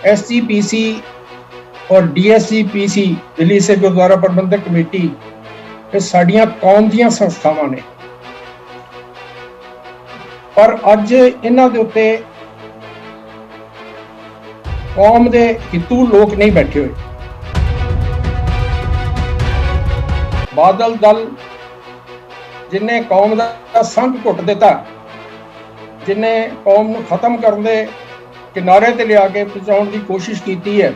SGPC और DSGPC Delhi से गुरुद्वारा प्रबंधक कमेटी ये साड़ियां कौम ਦੀਆਂ ਸੰਸਥਾਵਾਂ ਨੇ। पर ਅੱਜ ਇਹਨਾਂ ਦੇ ਉੱਤੇ कौम ਦੇ ਹਿੱਤੂ ਲੋਕ नहीं बैठे हुए। बादल दल जिन्हें कौम का संघ घुट दिता, जिन्हें कौम को खत्म करने किनारे ते लिया के पहुंचाने की कोशिश की है,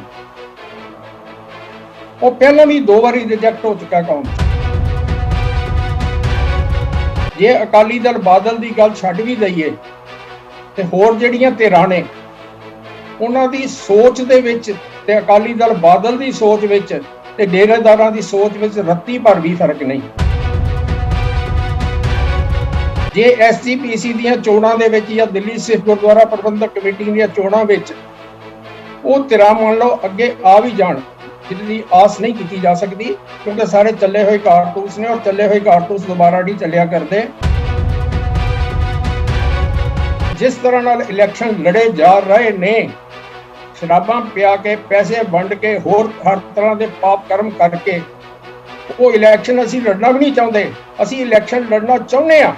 वो पहले भी 2 बारी रिजेक्ट हो चुका कौम। जे अकाली दल बादल की गल छड्ड भी दईए ते होर जिहड़ियां धिरां ने उन्हां दी सोच दे विच ते अकाली दल बादल की सोच विच ते डेरेदारां दी सोच विच रत्ती भर भी फर्क नहीं। जे SGPC दीयां चोणां दे विच या दिल्ली सिख गुरुद्वारा प्रबंधक कमेटी दीयां चोणां विच वो धिरां मान लो अगे आ भी जाण, जिहदी आस नहीं की जा सकती, क्योंकि सारे चले हुए कारतूस ने और चले हुए कारतूस दोबारा नहीं चलिया करते। जिस तरह नाल इलैक्शन लड़े जा रहे ने, शराबां पिया के पैसे वंड के होर हर तरह के पाप कर्म करके, वो इलैक्शन असीं लड़ना भी नहीं चाहते। असीं इलैक्शन लड़ना चाहुंदे आ,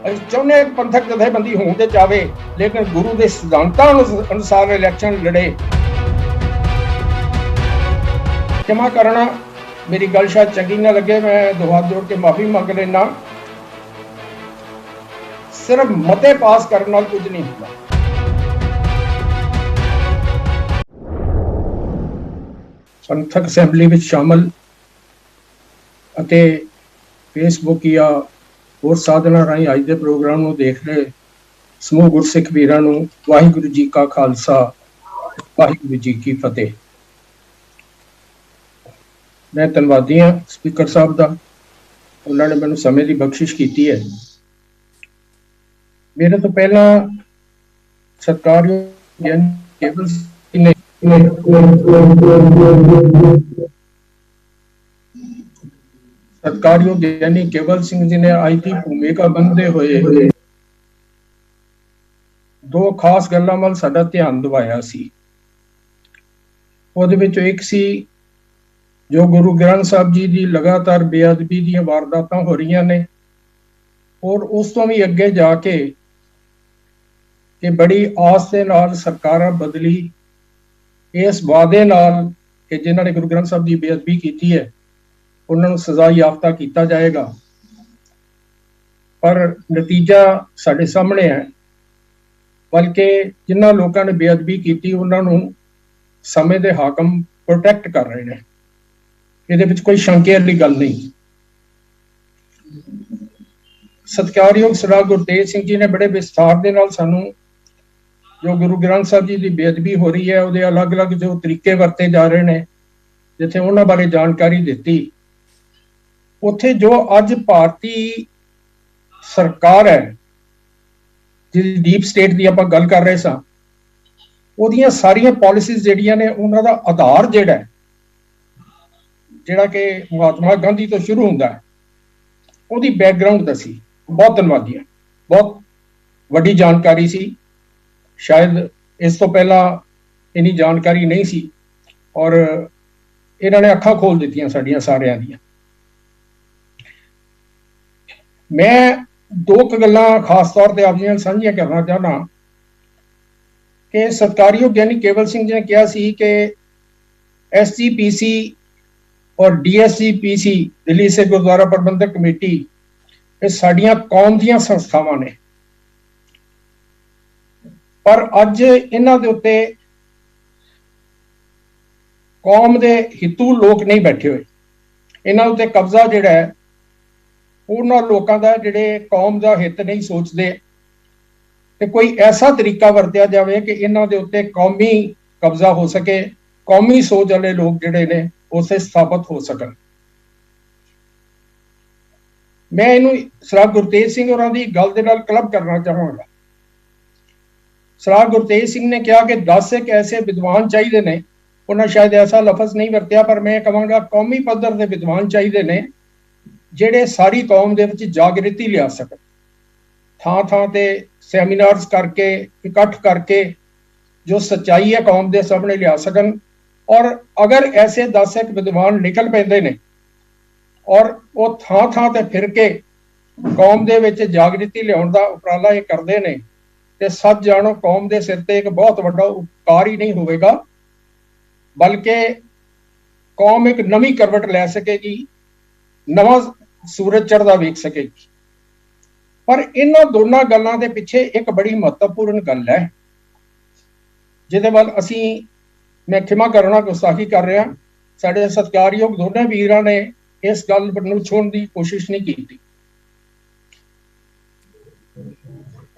असीं चाहुंदे आ पंथक जथेबंदी होण ते जावे, लेकिन गुरु के सिद्धांतां अनुसार इलैक्शन लड़े। क्षमा करना, मेरी गल शायद चंगी ना लगे, मैं दो हाथ जोड़ के माफी मंग लेना। सिर्फ मते पास करने नाल कुछ नहीं होता। पंथक असैंबली में शामिल ਅਤੇ फेसबुक या होर साधना राही अज के प्रोग्राम को देख रहे समूह गुरसिख वीरां नूं वाहिगुरू जी का खालसा, वाहिगुरू जी की फतेह। मैं धन्नवादी हाँ स्पीकर साहब का, उन्होंने मैनूं समय की बख्शिश की है। मेरे तो पहला सत्कारयोग केवल ने सत्कारयोग यानी केवल सिंह जी ने आई थी भूमिका बनते हुए 2 खास गल्लां वल साडा ध्यान दिवाया सी। ਉਹਦੇ ਵਿੱਚ एक सी जो गुरु ग्रंथ साहब जी की लगातार बेअदबी ਦੀਆਂ वारदातां हो रही ने, और उस तो भी अगे जाके कि बड़ी आस के नाल सरकारां बदली इस वादे नाल कि जिन्होंने गुरु ग्रंथ साहब की बेअदबी की है उन्होंने सजा याफ्ता किया जाएगा, पर नतीजा साडे सामने है। बल्कि जिन्होंने लोगों ने बेअदबी की उन्होंने समय के हाकम प्रोटैक्ट कर रहे हैं, ये कोई शंके वाली गल नहीं। सत्कारयोग सरदार गुरतेज सिंह जी ने बड़े विस्तार के नाल सानू जो गुरु ग्रंथ साहब जी की बेअदबी हो रही है वो अलग अलग जो तरीके वरते जा रहे हैं, जिथे उन्होंने बारे जानकारी दी। उत्थे जो अज भारती सरकार है जी डीप स्टेट की आपां गल कर रहे सां, उहदियां सारियां पॉलिसीज़ जिहड़ियां ने उन्हां दा आधार जिहड़ा है, जिहड़ा कि महात्मा गांधी तो शुरू हुंदा है, उहदी बैकग्राउंड दसी। बहुत धन्नवादी है, बहुत वड्डी जानकारी सी, शायद इस तो पहला इन्नी जानकारी नहीं सी, और इन्होंने अखां खोल दित्तियां साडियां सारियां दियां। मैं 2 गल्लां खास तौर पर आप साझियां करना चाहना कि सत्कारयोग यानी केवल सिंह जी ने कहा सी कि SGPC और DSGPC दिल्ली से गुरुद्वारा प्रबंधक कमेटी ये साडियां कौम ਦੀਆਂ संस्थावां ने, पर अज इन्हां दे उत्ते कौम दे हितू लोग नहीं बैठे हुए। इन्हां उत्ते कब्जा जिहड़ा है उन्हां लोकां दा जिहड़े कौम दा हित नहीं सोचते, ते कोई ऐसा तरीका वरतिया जाए कि इन्हां दे उत्ते कौमी कब्जा हो सके, कौमी सोच वाले लोग जिहड़े ने उसे स्थापित हो सकन। मैं इनू सरदार गुरतेज सिंह होरां दी गल दे नाल क्लब करना चाहांगा। सरदार गुरतेज सिंह ने कहा कि 10 एक ऐसे विद्वान चाहिए ने, उन्हें शायद ऐसा लफज नहीं वरत्या, पर मैं कहांगा कौमी पद्धर के विद्वान चाहिए ने ਜਿਹੜੇ ਸਾਰੀ कौम ਦੇ ਵਿੱਚ जागृति लिया सकन, ਥਾਂ ਥਾਂ ਤੇ ਸੈਮੀਨਾਰਸ करके इकट्ठ करके जो सच्चाई है कौम के सामने लिया सकन। और अगर ऐसे 10 एक विद्वान निकल पैंदे ने और वो थां थां ते फिर के कौम दे विच जागृति लियाउण दा उपराला ये करदे ने ते सच जानो कौम दे सिर ते एक बहुत वड्डा उपकार ही नहीं होवेगा, बल्कि कौम एक नवी करवट लै सकेगी, नवा सूरज चढ़दा वेख सकेगी। पर इन्हां दोनों गल्लां दे पिछे एक बड़ी महत्वपूर्ण गल है जिहदे वल असीं मैं खिमा करना गुस्ताखी कर रहा, साडे सत्कारयोग दोनों वीरां ने इस गल नूं छुण दी कोशिश नहीं की।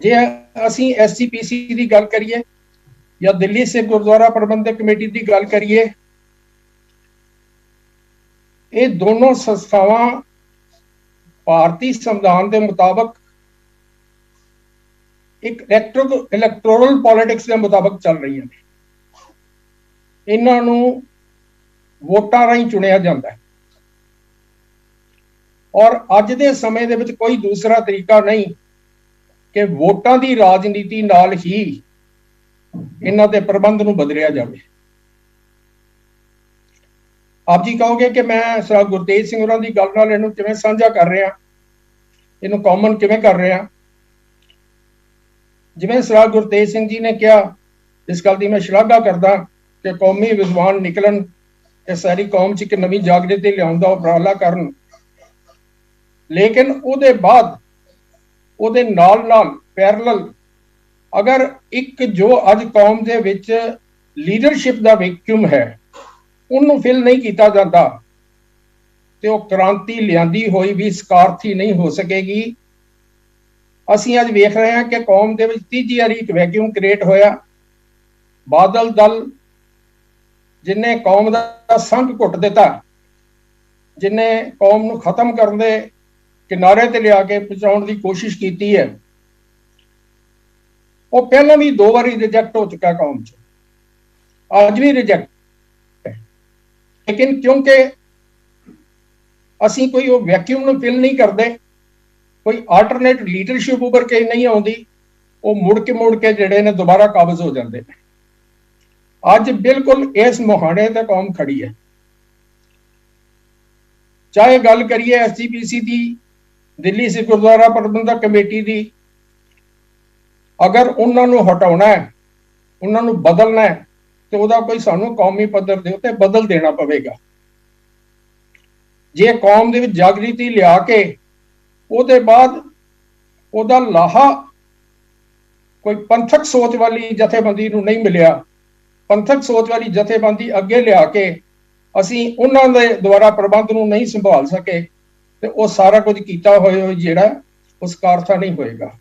जे असीं SGPC की गल करिए या दिल्ली सिख गुरुद्वारा प्रबंधक कमेटी की गल करिए, ये दोनों संस्थावां भारतीय संविधान के मुताबिक एक इलैक्टोरल पॉलिटिक्स के मुताबिक चल रही हैं। इन्हां नूं वोटां राहीं चुनिया जाता है और अज दे समय दे विच कोई दूसरा तरीका नहीं कि वोटां दी राजनीति नाल ही इन्हां दे प्रबंध नूं बदलिया जाए। आप जी कहोगे कि मैं सर गुरतेज सिंह होरां दी गल नाल इहनूं किवें साझा कर रहा, इहनूं कॉमन किवें कर रहा। जिवें सर गुरतेज सिंह जी ने कहा, इस गल की मैं शलाघा करदा कि कौमी विद्वान निकलन ते सारी कौम च एक नवी जागृति लियाउण दा उपराला करन, लेकिन उहदे बाद उहदे नाल नाल पैरलल अगर एक जो अज कौम दे विच लीडरशिप दा वैक्यूम है उन्होंने फिल नहीं किया जाता तो वह क्रांति लियांदी हुई भी सकारथी नहीं हो सकेगी। असीं अज वेख रहे हैं कि कौम दे विच तीजी वारी एक वैक्यूम क्रिएट होया। बादल दल जिन्हें कौम का संघ घुट दिता, जिन्हें कौम नूं खत्म करने दे किनारे ते लिया के पहुंचाउण दी कोशिश की है, वो पहले भी 2 बारी रिजेक्ट हो चुका कौम च, अज भी रिजेक्ट है। लेकिन क्योंकि असीं कोई वो वैक्यूम नूं फिल नहीं करते, कोई आल्टरनेट लीडरशिप उभर के नहीं आउंदी, वो मुड़ के जिहड़े ने दोबारा काबज हो जाते हैं। अज बिल्कुल इस मुहाने ते कौम खड़ी है। चाहे गल करिए SGPC की, दिल्ली सिख गुरुद्वारा प्रबंधक कमेटी की, अगर उन्होंने हटाना है, उन्होंने बदलना है तो वह कोई सानू कौमी पद्धर के उत्ते बदल देना पवेगा। जे कौम दे विच जागृति लिया के उहदे बाद उहदा लाहा कोई पंथक सोच वाली जथेबंदी नूं नहीं मिलिया, पंथक सोच वाली जथेबंदी अगे लिया के असीं उन्हां दे द्वारा प्रबंध नूं नहीं संभाल सके तो वह सारा कुछ किया होया जिहड़ा उस कारथा नहीं होएगा।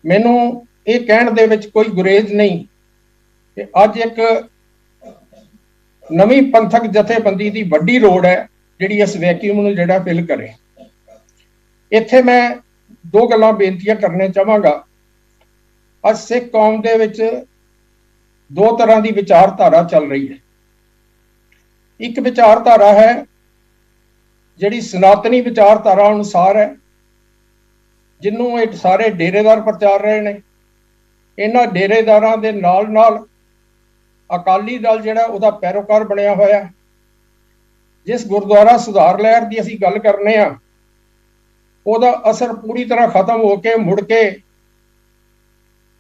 मैनूं ये कहण दे विच कोई गुरेज नहीं कि अज एक नवी पंथक जथेबंदी की वड्डी लोड़ है जिहड़ी इस वैक्यूम नूं जिहड़ा फिल करे। इत्थे मैं 2 गल्लां बेनतियां करने चाहांगा। अज सिख कौम दे विच 2 तरह की विचारधारा चल रही है। एक विचारधारा है जिहड़ी सनातनी विचारधारा अनुसार है, जिन्हों एक सारे डेरेदार प्रचार रहे हैं। इन्हां डेरेदारां दे नाल नाल अकाली दल जिहड़ा उहदा पैरोकार बनिया होया। जिस गुरुद्वारा सुधार लहर की असीं गल करने आ, उहदा असर पूरी तरह खत्म होके मुड़ के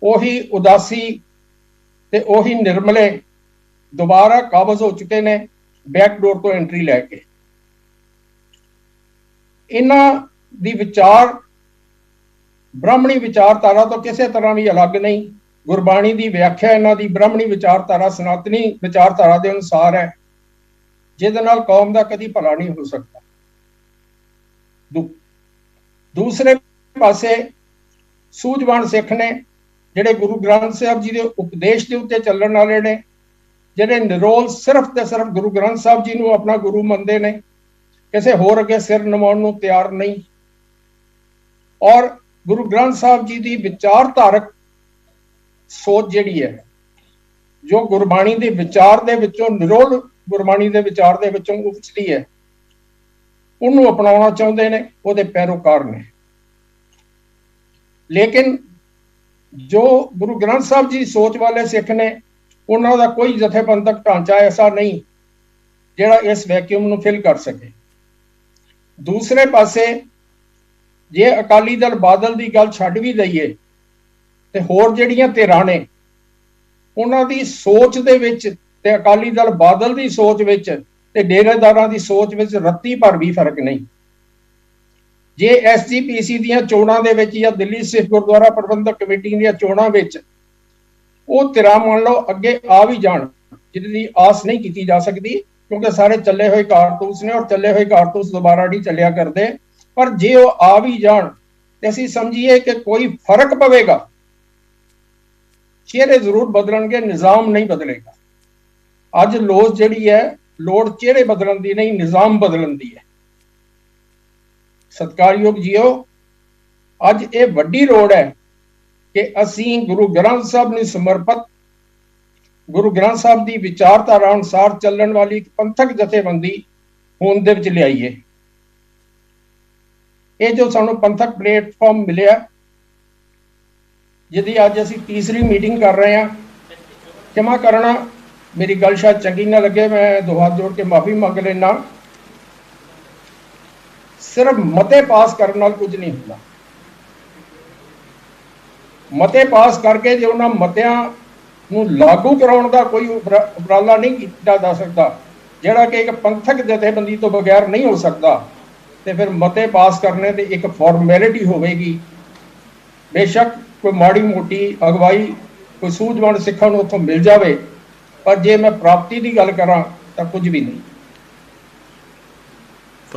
उही उदासी ते उही निर्मले दोबारा काबज हो चुके ने बैकडोर तो एंट्री लैके। इन्हां दी विचार ब्राह्मणी विचारधारा तो किसी तरह भी अलग नहीं। गुरबाणी की व्याख्या इन्हां दी ब्राह्मणी विचारधारा सनातनी विचारधारा के अनुसार है, जिहदे नाल कौम का कभी भला नहीं हो सकता। दूसरे पासे सूझवान सिख ने जिहड़े गुरु ग्रंथ साहब जी के उपदेश के उत्ते चलण वाले ने, जिहड़े निरोल सिर्फ ते सिर्फ गुरु ग्रंथ साहब जी नूं अपना गुरु मनदे ने, किसी होर अगे सिर नवाउण नूं तैयार नहीं। और गुरु ग्रंथ साहब जी की विचारधारक सोच जिहड़ी है, जो गुरबाणी के विचार दे विचों निरोल गुरबाणी के विचार दे विचों उपजदी है, उन्होंने अपनाना चाहते हैं, वो पैरोकार ने। लेकिन जो गुरु ग्रंथ साहब जी सोच वाले सिख ने, उन्हों का कोई जथेबंधक ढांचा ऐसा नहीं जिहड़ा इस वैक्यूम नूं फिल कर सके। दूसरे पासे जे अकाली दल बादल की गल छड्ड भी दईए ते होर जिहड़ियां धिरां ने उन्हां दी सोच दे विच ते अकाली दल बादल की सोच विच ते डेरेदारां की सोच विच रत्ती भर भी फर्क नहीं। जे SGPC दीयां चोणां दे विच या दिल्ली सिख गुरुद्वारा प्रबंधक कमेटी दीयां चोणां विच वो धिरां मान लो अगे आ भी जाण, जिहदी आस नहीं की जा सकती क्योंकि सारे चले हुए कारतूस ने और चले हुए कारतूस दोबारा नहीं चलिया करते। पर जे वो आ भी जाण ते असीं समझिए कि कोई फर्क पवेगा, चेहरे जरूर बदलणगे, निजाम नहीं बदलेगा। अज लोच जिहड़ी है लोड़ चेहरे बदलण दी नहीं, निजाम बदलण दी है। सत्कारयोग जीओ, अज ये वड्डी लोड़ है कि असीं गुरु ग्रंथ साहब नूं समर्पित, गुरु ग्रंथ साहब की विचारधारा अनुसार चलण वाली एक पंथक जथेबंदी होंद दे विच लियाईए। ये जो सानू पंथक प्लेटफॉर्म मिलिया, जिहदी अज असीं तीसरी मीटिंग कर रहे हैं, क्षमा करना मेरी गल शायद चंगी ना लगे, मैं दो हाथ जोड़ के माफी मंग लेना। सिर्फ मते पास करने नाल कुछ नहीं होता। मते पास करके जो उन्हां मतियां नूं लागू कराउण दा कोई उपराला नहीं किया जा सकता, जिहड़ा कि एक पंथक जथेबंदी तो बगैर नहीं हो सकता। तो फिर मते पास करने की एक फॉर्मैलिटी होगी। बेशक कोई माड़ी मोटी अगवाई कोई सूझवान सिखां नूं उत्थों मिल जाए, पर जे मैं प्राप्ति की गल करा तो कुछ भी नहीं।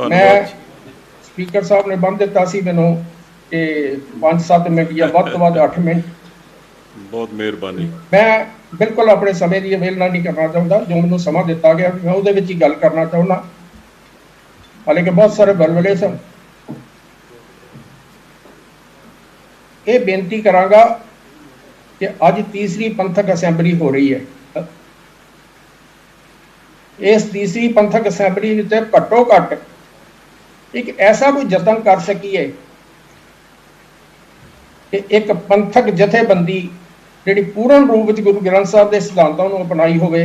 मैं स्पीकर साहब ने बंद दिता सी मैनूं कि 5-7 मिनट या वध तो वध 8 मिनट। बहुत मेहरबानी। मैं बिल्कुल अपने समय की अवेलना नहीं करना चाहता, जो मैनूं समा दिता गया मैं उहदे विच ही गल करना चाहुंदा। हालांकि बहुत सारे बलबले सन। ये बेनती करांगा कि अज तीसरी पंथक असैंबली हो रही है। इस तीसरी पंथक असैंबली विच घट्टो घट्ट एक ऐसा कोई जतन कर सकीए कि एक पंथक जथेबंदी जिहड़ी पूर्ण रूप में गुरु ग्रंथ साहब के सिद्धांतों को अपनाई होवे।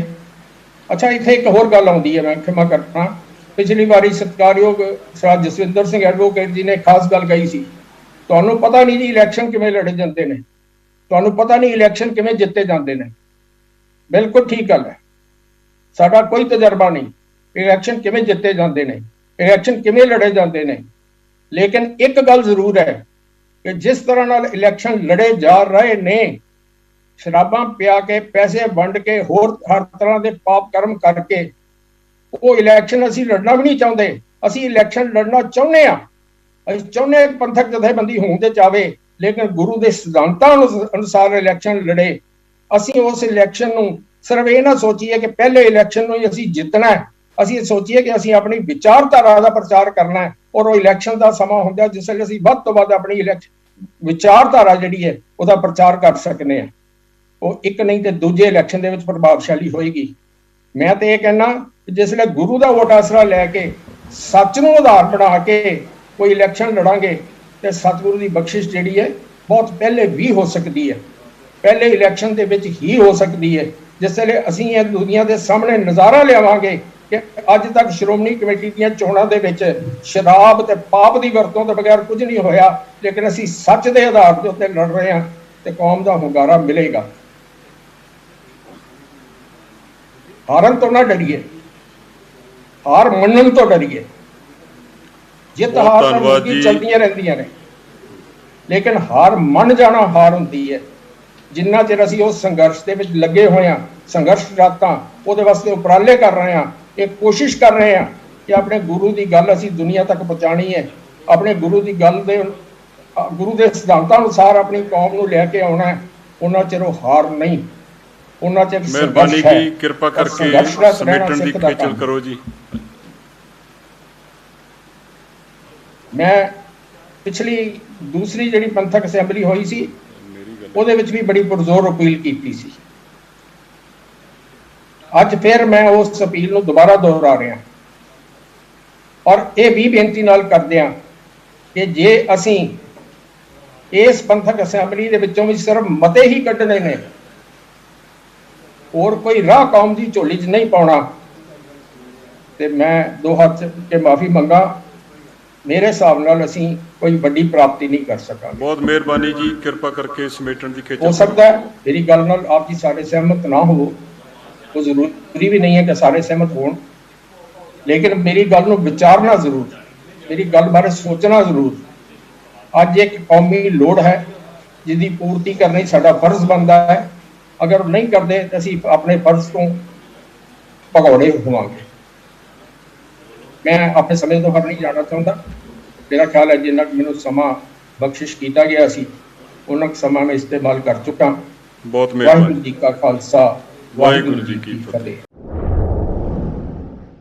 अच्छा, इत्थे एक होर गल आउंदी है, मैं क्षमा करना। पिछली बारी सत्कारयोग सर जसविंदर सिंह एडवोकेट जी ने खास गल कही सी, तुहानूं पता नहीं जी इलैक्शन किवें लड़े जाते हैं, तुहानूं पता नहीं इलैक्शन किवें जिते जाते हैं। बिल्कुल ठीक गल है, साडा कोई तजर्बा नहीं इलैक्शन किवें जिते जाते हैं, इलैक्शन किवें लड़े जाते हैं। लेकिन एक गल जरूर है कि जिस तरह नाल इलैक्शन लड़े जा रहे ने, शराबां पिया के, पैसे वंड के, होर हर तरह के पाप कर्म करके, वो इलैक्शन असीं लड़ना भी नहीं चाहते। असीं इलैक्शन लड़ना चाहुंदे आ, असीं चाहुंदे आ पंथक जथेबंदी होण दे चाहे, लेकिन गुरु के सिद्धांतां अनुसार इलैक्शन लड़े। असीं उस इलैक्शन नूं सिर्फ ये ना सोचीए कि पहले इलैक्शन नूं ही असीं जितना है, असीं सोचीए कि असीं अपनी विचारधारा का प्रचार करना है। और वो इलैक्शन का समा हुंदा जिस वेले असीं वध तो वध अपनी इलैक्शन विचारधारा जिहड़ी है उसदा प्रचार कर सकने हैं। वो एक नहीं तो दूजे इलैक्शन दे विच प्रभावशाली होएगी। मैं तो ये कहना जिसले गुरु का वोट आसरा लैके सच नूं आधार बना के कोई इलैक्शन लड़ांगे तो सतगुरु की बख्शिश जिहड़ी है बहुत पहले भी हो सकती है, पहले इलैक्शन दे विच ही हो सकती है। जिस वेले असीं इह दुनिया के सामने नज़ारा लियावांगे कि अज तक श्रोमणी कमेटी दीयां चोणां दे विच शराब ते पाप की वरतों तो बगैर कुछ नहीं होया, लेकिन असीं सच के आधार के उत्ते लड़ रहे हैं तो कौम का हुंगारा मिलेगा। हारन तो ना डरिए, हार मनन तो डरिए। जित हार चलदियां रहंदियां ने, लेकिन हार मन जाना हार हुंदी है। जिन्ना चिर असीं उस संघर्ष दे विच लगे हुए हैं, संघर्षरत हां, उहदे वास्ते उपराले कर रहे हैं, एक कोशिश कर रहे हैं कि अपने गुरु की गल असीं दुनिया तक पहुँचानी है, अपने गुरु की गल दे गुरु के सिद्धांतां अनुसार अपनी कौम नूं लैके आउणा है। उन्ना चिर हार नहीं, उन्ना चिर मेहरबानी की कृपा करके समेटन दी खेचल करो जी। मैं पिछली दूसरी जिहड़ी पंथक असैंबली हुई सी ਉਹਦੇ ਵਿੱਚ भी बड़ी पुरजोर अपील की सी। अज फिर मैं उस अपील ਨੂੰ दोबारा दोहरा रहा और ये भी बेनती नाल करदे हां कि जे असीं ਇਸ ਪੰਥਕ ਅਸੈਂਬਲੀ ਦੇ ਵਿੱਚੋਂ ਵੀ ਸਿਰਫ ਮਤੇ ਹੀ ਕੱਢਣੇ ਨੇ, ਹੋਰ ਕੋਈ ਰਾਹ ਕੌਮ ਦੀ ਝੋਲੀ 'ਚ ਨਹੀਂ ਪਾਉਣਾ। ਤੇ ਮੈਂ ਦੋ ਹੱਥ ਕੇ ਮਾਫੀ ਮੰਗਾ, ਮੇਰੇ ਹਿਸਾਬ ਨਾਲ ਅਸੀਂ ਕੋਈ ਵੱਡੀ ਪ੍ਰਾਪਤੀ ਨਹੀਂ ਕਰ ਸਕਾਂਗੇ। ਬਹੁਤ ਮਿਹਰਬਾਨੀ ਜੀ, ਕਿਰਪਾ ਕਰਕੇ ਸਮੇਟਣ ਦੀ ਖੇਚਲ। ਹੋ ਸਕਦਾ ਹੈ ਮੇਰੀ ਗੱਲ ਨਾਲ ਆਪ ਜੀ ਸਾਰੇ ਸਹਿਮਤ ਨਾ ਹੋ, ਉਹ ਜ਼ਰੂਰੀ ਵੀ ਨਹੀਂ ਹੈ ਕਿ ਸਾਰੇ ਸਹਿਮਤ ਹੋਣ, ਲੇਕਿਨ ਮੇਰੀ ਗੱਲ ਨੂੰ ਵਿਚਾਰਨਾ ਜ਼ਰੂਰ, ਮੇਰੀ ਗੱਲ ਬਾਰੇ ਸੋਚਣਾ ਜ਼ਰੂਰ। ਅੱਜ ਇੱਕ ਕੌਮੀ ਲੋੜ ਹੈ ਜਿਹਦੀ ਪੂਰਤੀ ਕਰਨੀ ਸਾਡਾ ਫਰਜ਼ ਬਣਦਾ ਹੈ। ਅਗਰ ਨਹੀਂ ਕਰਦੇ ਤਾਂ ਅਸੀਂ ਆਪਣੇ ਫਰਜ਼ ਤੋਂ ਭਗੌੜੇ ਹੋਵਾਂਗੇ। ਮੈਂ ਆਪਣੇ ਸਮੇਂ ਤੋਂ ਹਟ ਨਹੀਂ ਜਾਣਾ ਚਾਹੁੰਦਾ। ਮੇਰਾ ਖਿਆਲ ਹੈ ਜਿੰਨਾ ਕੁ ਮੈਨੂੰ ਸਮਾਂ ਬਖਸ਼ਿਸ਼ ਕੀਤਾ ਗਿਆ ਸੀ ਉਹਨਾਂ ਕੁ ਸਮਾਂ ਮੈਂ ਇਸਤੇਮਾਲ ਕਰ ਚੁੱਕਾ। ਬਹੁਤ ਮਿਹਰਬਾਨੀ। ਵਾਹਿਗੁਰੂ ਜੀ ਕਾ ਖਾਲਸਾ, ਵਾਹਿਗੁਰੂ ਜੀ ਕੀ ਫਤਿਹ।